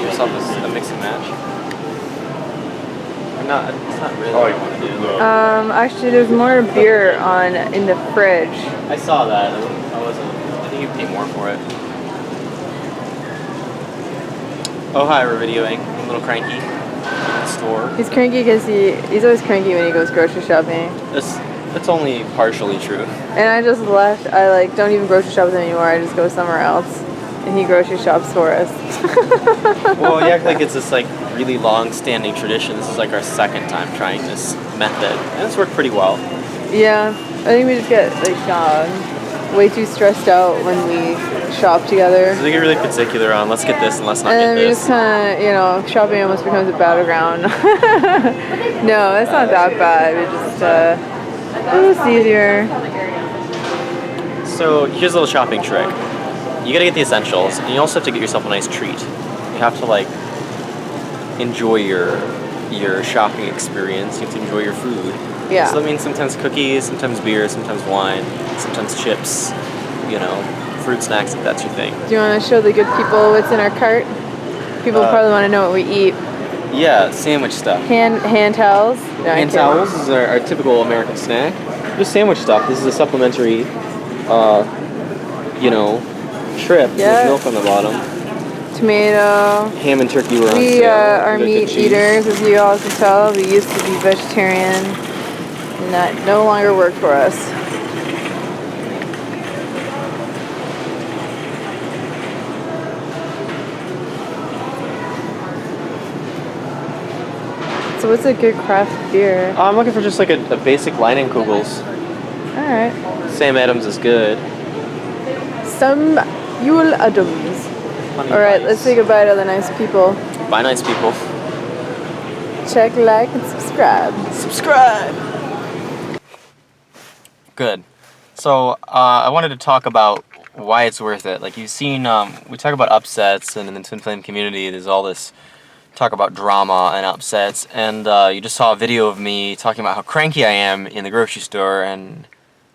yourself a mix and match? Or not? It's not really what I want to do. Actually, there's more beer in the fridge. I saw that. I think you pay more for it. Oh hi, we're videoing. I'm a little cranky. At the store. He's cranky because he's always cranky when he goes grocery shopping. That's only partially true. And I just left. I don't even grocery shop with him anymore. I just go somewhere else, and he grocery shops for us. Well, you act like it's this really long-standing tradition. This is our second time trying this method, and it's worked pretty well. Yeah, I think we just get way too stressed out when we shop together. So they get really particular on let's get this and let's not get this. And we just kind of, shopping almost becomes a battleground. No, it's not that bad. We just it's easier. So here's a little shopping trick. You gotta get the essentials, and you also have to get yourself a nice treat. You have to enjoy your shopping experience. You have to enjoy your food. Yeah. So that means sometimes cookies, sometimes beer, sometimes wine, sometimes chips. Fruit snacks if that's your thing. Do you want to show the good people what's in our cart? People probably want to know what we eat. Yeah, sandwich stuff. Hand towels. No, Hand towels is our typical American snack. Just sandwich stuff. This is a supplementary, trip with milk on the bottom. Tomato. Ham and turkey were on sale. We are meat eaters, as you all can tell. We used to be vegetarian, and that no longer worked for us. So what's a good craft beer? I'm looking for just a basic Leinenkugels. Alright. Sam Adams is good. Some Yule Adams. Alright, let's say goodbye to the nice people. Bye, nice people. Check, like, and subscribe. Subscribe! Good. So, I wanted to talk about why it's worth it. You've seen, we talk about upsets, and in the Twin Flame community, there's all this talk about drama and upsets, and you just saw a video of me talking about how cranky I am in the grocery store, and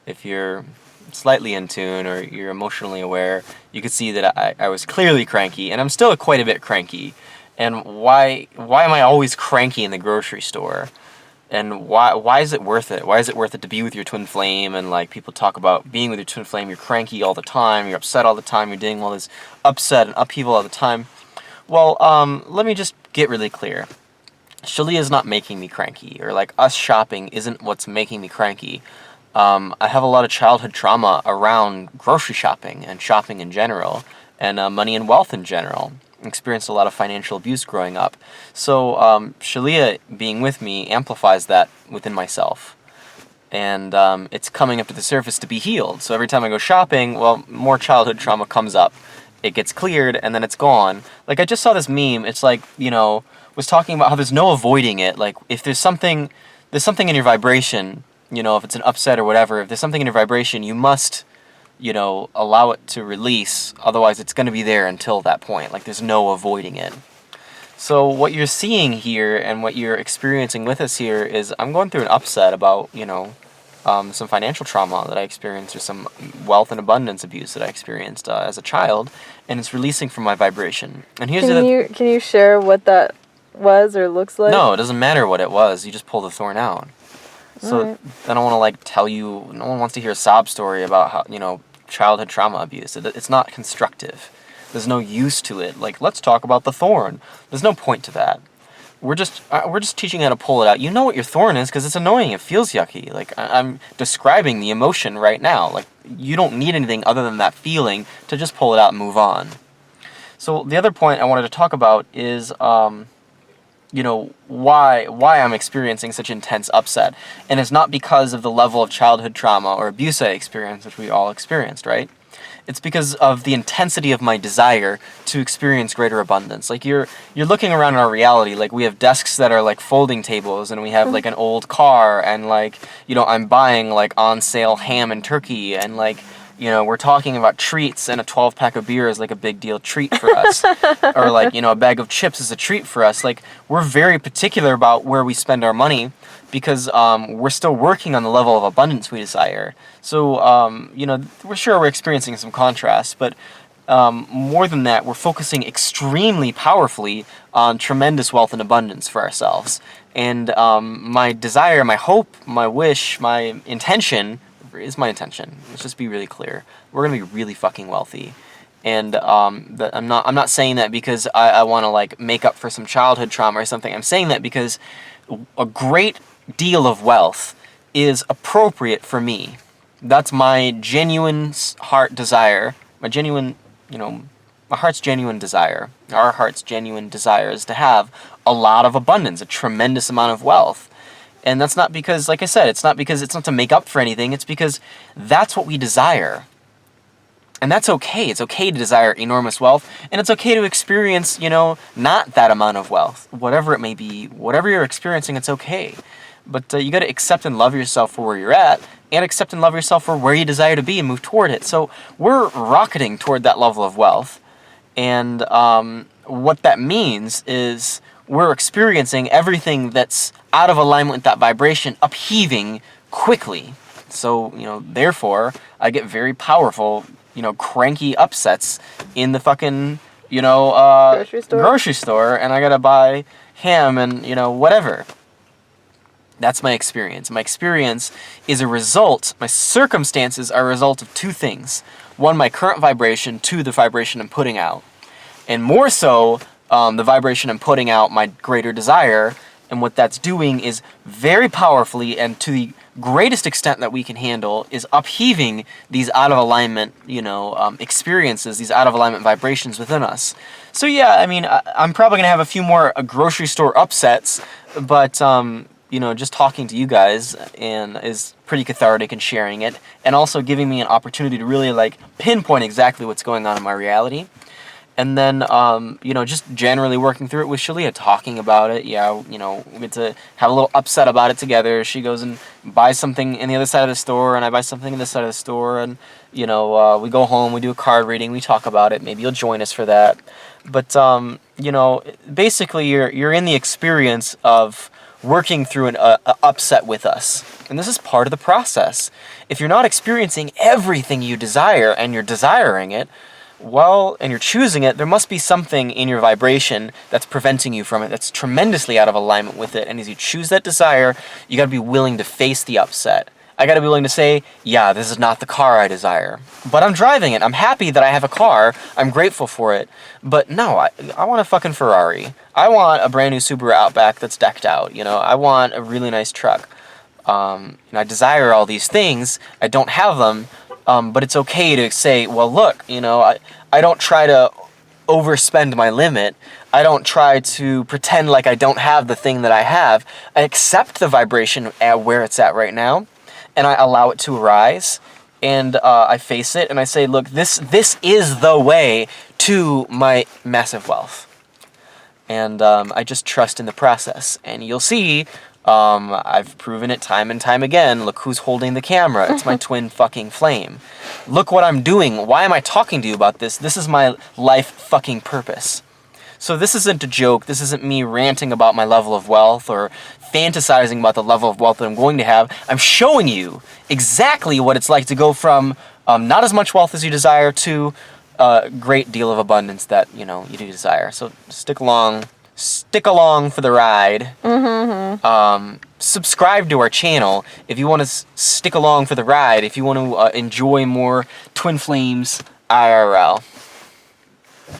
if you're slightly in tune or you're emotionally aware, you could see that I was clearly cranky, and I'm still quite a bit cranky. And why am I always cranky in the grocery store? And why is it worth it? Why is it worth it to be with your twin flame? And people talk about being with your twin flame, you're cranky all the time, you're upset all the time, you're dealing with all this upset and upheaval all the time. Well, let me just get really clear. Shaleia is not making me cranky, or us shopping isn't what's making me cranky. I have a lot of childhood trauma around grocery shopping and shopping in general, and money and wealth in general. Experienced a lot of financial abuse growing up. So Shaleia being with me amplifies that within myself. And it's coming up to the surface to be healed. So every time I go shopping, well, more childhood trauma comes up. It gets cleared, and then it's gone. I just saw this meme. It's was talking about how there's no avoiding it. If there's something in your vibration, if it's an upset or whatever, if there's something in your vibration, you must, allow it to release. Otherwise, it's going to be there until that point. There's no avoiding it. So what you're seeing here and what you're experiencing with us here is I'm going through an upset about, some financial trauma that I experienced, or some wealth and abundance abuse that I experienced as a child, and it's releasing from my vibration. And here's can you share what that was or looks like? No, it doesn't matter what it was. You just pull the thorn out. So right. I don't want to tell you. No one wants to hear a sob story about how childhood trauma abuse. It's not constructive. There's no use to it. Let's talk about the thorn. There's no point to that. We're just teaching how to pull it out. You know what your thorn is because it's annoying. It feels yucky. I'm describing the emotion right now. You don't need anything other than that feeling to just pull it out and move on. So the other point I wanted to talk about is, why I'm experiencing such intense upset. And it's not because of the level of childhood trauma or abuse I experienced, which we all experienced, right? It's because of the intensity of my desire to experience greater abundance. You're looking around our reality, we have desks that are folding tables, and we have an old car, and I'm buying on sale ham and turkey, and we're talking about treats, and a 12-pack of beer is a big deal treat for us. Or a bag of chips is a treat for us. We're very particular about where we spend our money because we're still working on the level of abundance we desire. So, we're experiencing some contrast, but more than that, we're focusing extremely powerfully on tremendous wealth and abundance for ourselves. And my desire, my hope, my wish, my intention is my intention. Let's just be really clear. We're gonna be really fucking wealthy. And I'm not saying that because I want to like make up for some childhood trauma or something. I'm saying that because a great deal of wealth is appropriate for me. That's my genuine heart desire. My genuine, my heart's genuine desire. Our heart's genuine desire is to have a lot of abundance, a tremendous amount of wealth. And that's not because, like I said, it's not to make up for anything. It's because that's what we desire. And that's okay. It's okay to desire enormous wealth, and it's okay to experience, not that amount of wealth. Whatever it may be, whatever you're experiencing, it's okay. But you got to accept and love yourself for where you're at, and accept and love yourself for where you desire to be and move toward it. So we're rocketing toward that level of wealth, and what that means is we're experiencing everything that's out of alignment with that vibration upheaving quickly. So, therefore, I get very powerful, cranky upsets in the fucking, grocery store, and I gotta buy ham and, whatever. That's my experience. My experience is a result, my circumstances are a result of two things. One, my current vibration, two, the vibration I'm putting out. And more so, the vibration I'm putting out, my greater desire, and what that's doing is very powerfully and to the greatest extent that we can handle is upheaving these out of alignment, experiences, these out of alignment vibrations within us. So yeah, I mean, I'm probably gonna have a few more grocery store upsets, but just talking to you guys and is pretty cathartic and sharing it, and also giving me an opportunity to really like pinpoint exactly what's going on in my reality. And then, just generally working through it with Shaleia, talking about it. Yeah, we get to have a little upset about it together. She goes and buys something in the other side of the store, and I buy something in this side of the store. And, we go home, we do a card reading, we talk about it. Maybe you'll join us for that. But, basically you're in the experience of working through an upset with us. And this is part of the process. If you're not experiencing everything you desire and you're desiring it, and you're choosing it, there must be something in your vibration that's preventing you from it, that's tremendously out of alignment with it. And as you choose that desire, you gotta be willing to face the upset. I gotta be willing to say, yeah, this is not the car I desire, but I'm driving it. I'm happy that I have a car. I'm grateful for it. But no, I want a fucking Ferrari. I want a brand new Subaru Outback that's decked out. I want a really nice truck. I desire all these things. I don't have them. But it's okay to say, well, look, I don't try to overspend my limit. I don't try to pretend like I don't have the thing that I have. I accept the vibration at where it's at right now, and I allow it to arise, and I face it, and I say, look, this is the way to my massive wealth. And I just trust in the process, and you'll see. I've proven it time and time again. Look who's holding the camera. It's my twin fucking flame. Look what I'm doing. Why am I talking to you about this? This is my life fucking purpose. So this isn't a joke. This isn't me ranting about my level of wealth or fantasizing about the level of wealth that I'm going to have. I'm showing you exactly what it's like to go from not as much wealth as you desire to a great deal of abundance that, you do desire. So stick along for the ride. Subscribe to our channel if you want to stick along for the ride, if you want to enjoy more Twin Flames IRL.